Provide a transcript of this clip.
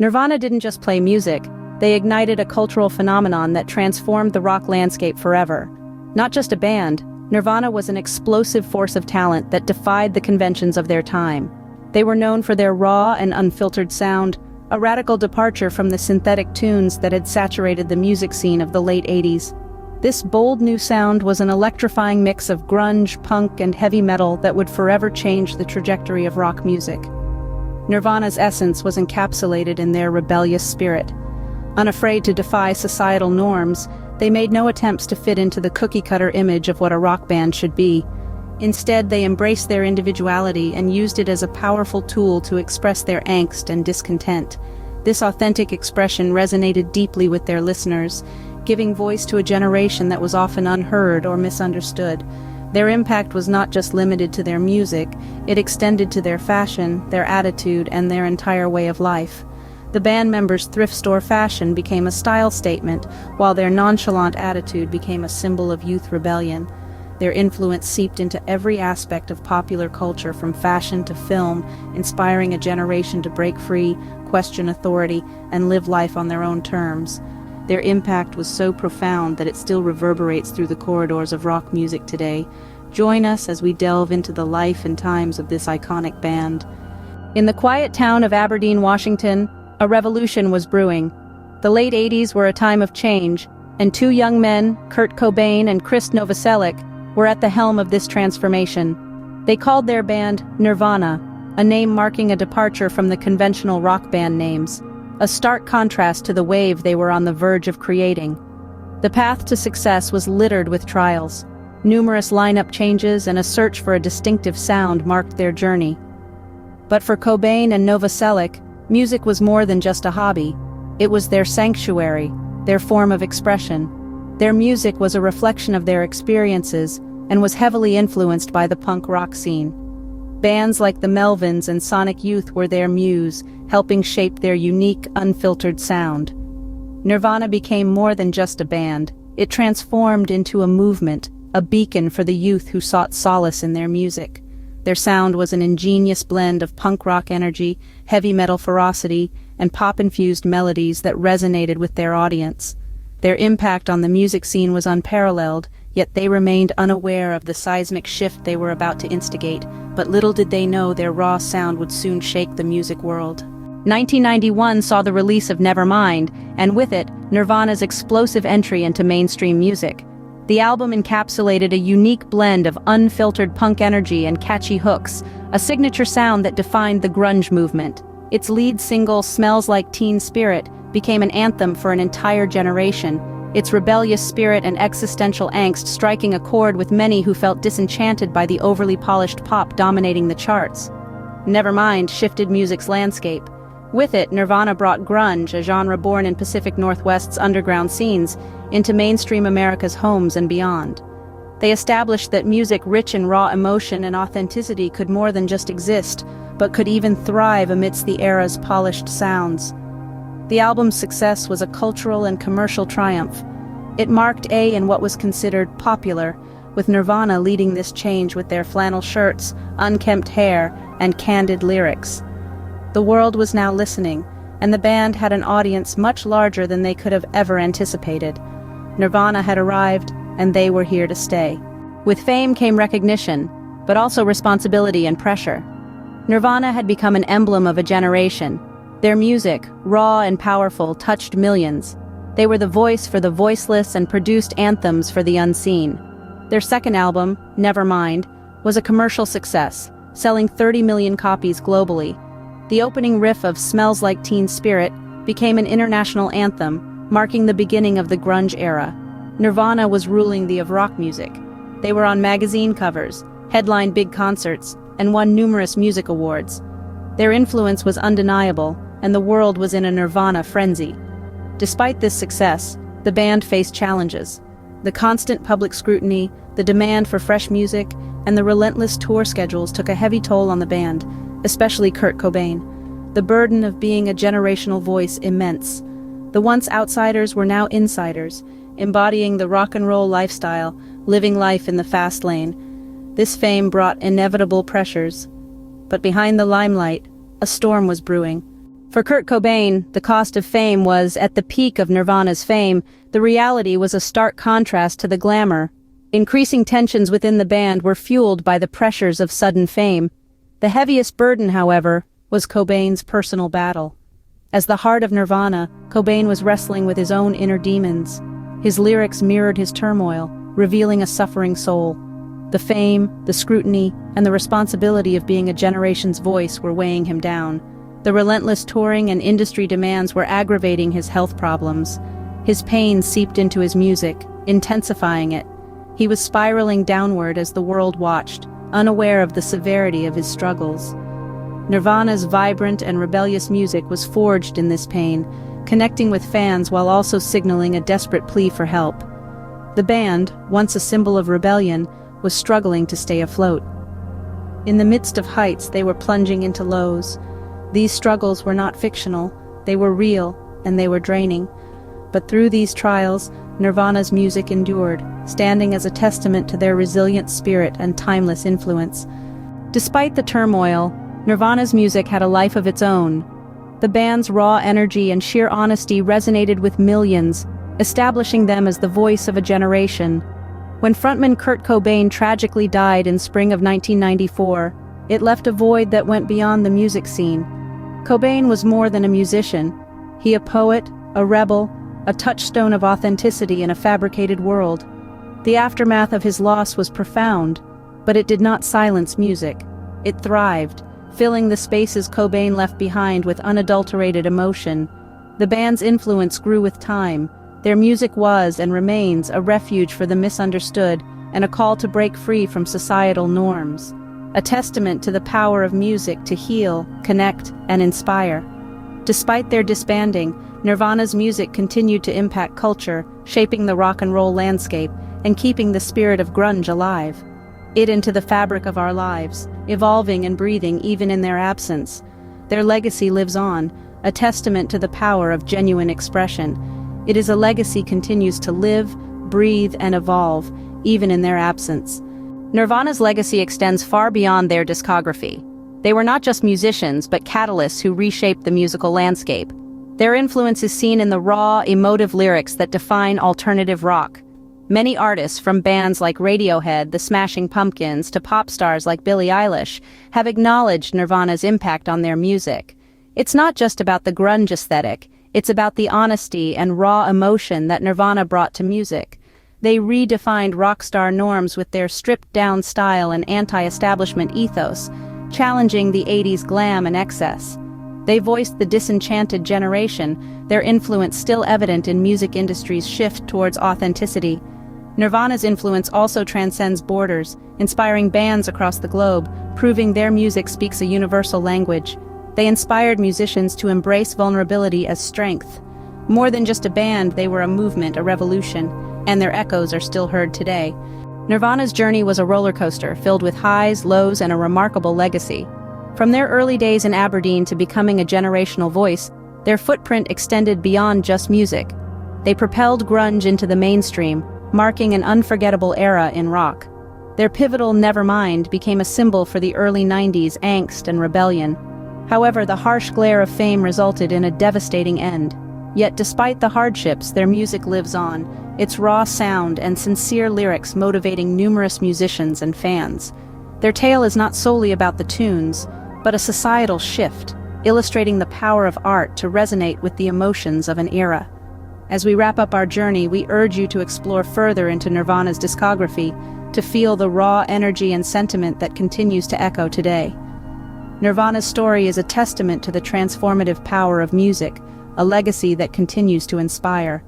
Nirvana didn't just play music, they ignited a cultural phenomenon that transformed the rock landscape forever. Not just a band, Nirvana was an explosive force of talent that defied the conventions of their time. They were known for their raw and unfiltered sound, a radical departure from the synthetic tunes that had saturated the music scene of the late 80s. This bold new sound was an electrifying mix of grunge, punk, and heavy metal that would forever change the trajectory of rock music. Nirvana's essence was encapsulated in their rebellious spirit. Unafraid to defy societal norms, they made no attempts to fit into the cookie-cutter image of what a rock band should be. Instead, they embraced their individuality and used it as a powerful tool to express their angst and discontent. This authentic expression resonated deeply with their listeners, giving voice to a generation that was often unheard or misunderstood. Their impact was not just limited to their music, it extended to their fashion, their attitude, and their entire way of life. The band members' thrift store fashion became a style statement, while their nonchalant attitude became a symbol of youth rebellion. Their influence seeped into every aspect of popular culture, from fashion to film, inspiring a generation to break free, question authority, and live life on their own terms. Their impact was so profound that it still reverberates through the corridors of rock music today. Join us as we delve into the life and times of this iconic band. In the quiet town of Aberdeen, Washington, a revolution was brewing. The late 80s were a time of change, and two young men, Kurt Cobain and Chris Novoselic, were at the helm of this transformation. They called their band Nirvana, a name marking a departure from the conventional rock band names, a stark contrast to the wave they were on the verge of creating. The path to success was littered with trials. Numerous lineup changes and a search for a distinctive sound marked their journey. But for Cobain and Novoselic, music was more than just a hobby. It was their sanctuary, their form of expression. Their music was a reflection of their experiences and was heavily influenced by the punk rock scene. Bands like the Melvins and Sonic Youth were their muse, helping shape their unique, unfiltered sound. Nirvana became more than just a band. It transformed into a movement, a beacon for the youth who sought solace in their music. Their sound was an ingenious blend of punk rock energy, heavy metal ferocity, and pop-infused melodies that resonated with their audience. Their impact on the music scene was unparalleled, yet they remained unaware of the seismic shift they were about to instigate, but little did they know their raw sound would soon shake the music world. 1991 saw the release of Nevermind, and with it, Nirvana's explosive entry into mainstream music. The album encapsulated a unique blend of unfiltered punk energy and catchy hooks, a signature sound that defined the grunge movement. Its lead single, Smells Like Teen Spirit, became an anthem for an entire generation, its rebellious spirit and existential angst striking a chord with many who felt disenchanted by the overly polished pop dominating the charts. Nevermind shifted music's landscape. With it, Nirvana brought grunge, a genre born in Pacific Northwest's underground scenes, into mainstream America's homes and beyond. They established that music rich in raw emotion and authenticity could more than just exist, but could even thrive amidst the era's polished sounds. The album's success was a cultural and commercial triumph. It marked in what was considered popular, with Nirvana leading this change with their flannel shirts, unkempt hair, and candid lyrics. The world was now listening, and the band had an audience much larger than they could have ever anticipated. Nirvana had arrived, and they were here to stay. With fame came recognition, but also responsibility and pressure. Nirvana had become an emblem of a generation. Their music, raw and powerful, touched millions. They were the voice for the voiceless and produced anthems for the unseen. Their second album, Nevermind, was a commercial success, selling 30 million copies globally. The opening riff of Smells Like Teen Spirit became an international anthem, marking the beginning of the grunge era. Nirvana was ruling the of rock music. They were on magazine covers, headlined big concerts, and won numerous music awards. Their influence was undeniable, and the world was in a Nirvana frenzy. Despite this success, the band faced challenges. The constant public scrutiny, the demand for fresh music, and the relentless tour schedules took a heavy toll on the band, especially Kurt Cobain. The burden of being a generational voice immense. The once outsiders were now insiders, embodying the rock and roll lifestyle, living life in the fast lane. This fame brought inevitable pressures. But behind the limelight, a storm was brewing. For Kurt Cobain, the cost of fame was, at the peak of Nirvana's fame, the reality was a stark contrast to the glamour. Increasing tensions within the band were fueled by the pressures of sudden fame. The heaviest burden, however, was Cobain's personal battle. As the heart of Nirvana, Cobain was wrestling with his own inner demons. His lyrics mirrored his turmoil, revealing a suffering soul. The fame, the scrutiny, and the responsibility of being a generation's voice were weighing him down. The relentless touring and industry demands were aggravating his health problems. His pain seeped into his music, intensifying it. He was spiraling downward as the world watched, unaware of the severity of his struggles. Nirvana's vibrant and rebellious music was forged in this pain, connecting with fans while also signaling a desperate plea for help. The band, once a symbol of rebellion, was struggling to stay afloat. In the midst of heights, they were plunging into lows. These struggles were not fictional, they were real, and they were draining. But through these trials, Nirvana's music endured, standing as a testament to their resilient spirit and timeless influence. Despite the turmoil, Nirvana's music had a life of its own. The band's raw energy and sheer honesty resonated with millions, establishing them as the voice of a generation. When frontman Kurt Cobain tragically died in spring of 1994, it left a void that went beyond the music scene. Cobain was more than a musician. He a poet, a rebel, a touchstone of authenticity in a fabricated world. The aftermath of his loss was profound, but it did not silence music. It thrived, filling the spaces Cobain left behind with unadulterated emotion. The band's influence grew with time. Their music was, and remains, a refuge for the misunderstood and a call to break free from societal norms. A testament to the power of music to heal, connect, and inspire. Despite their disbanding, Nirvana's music continued to impact culture, shaping the rock and roll landscape and keeping the spirit of grunge alive. It into the fabric of our lives, evolving and breathing even in their absence. Their legacy lives on, a testament to the power of genuine expression. It is a legacy continues to live, breathe, and evolve, even in their absence. Nirvana's legacy extends far beyond their discography. They were not just musicians, but catalysts who reshaped the musical landscape. Their influence is seen in the raw, emotive lyrics that define alternative rock. Many artists, from bands like Radiohead, the Smashing Pumpkins, to pop stars like Billie Eilish, have acknowledged Nirvana's impact on their music. It's not just about the grunge aesthetic, it's about the honesty and raw emotion that Nirvana brought to music. They redefined rock star norms with their stripped-down style and anti-establishment ethos, challenging the 80s glam and excess. They voiced the disenchanted generation, their influence still evident in music industry's shift towards authenticity. Nirvana's influence also transcends borders, inspiring bands across the globe, proving their music speaks a universal language. They inspired musicians to embrace vulnerability as strength. More than just a band, they were a movement, a revolution, and their echoes are still heard today. Nirvana's journey was a roller coaster, filled with highs, lows, and a remarkable legacy. From their early days in Aberdeen to becoming a generational voice, their footprint extended beyond just music. They propelled grunge into the mainstream, marking an unforgettable era in rock. Their pivotal Nevermind became a symbol for the early 90s angst and rebellion. However, the harsh glare of fame resulted in a devastating end. Yet despite the hardships, their music lives on, its raw sound and sincere lyrics motivating numerous musicians and fans. Their tale is not solely about the tunes, but a societal shift, illustrating the power of art to resonate with the emotions of an era. As we wrap up our journey, we urge you to explore further into Nirvana's discography, to feel the raw energy and sentiment that continues to echo today. Nirvana's story is a testament to the transformative power of music, a legacy that continues to inspire.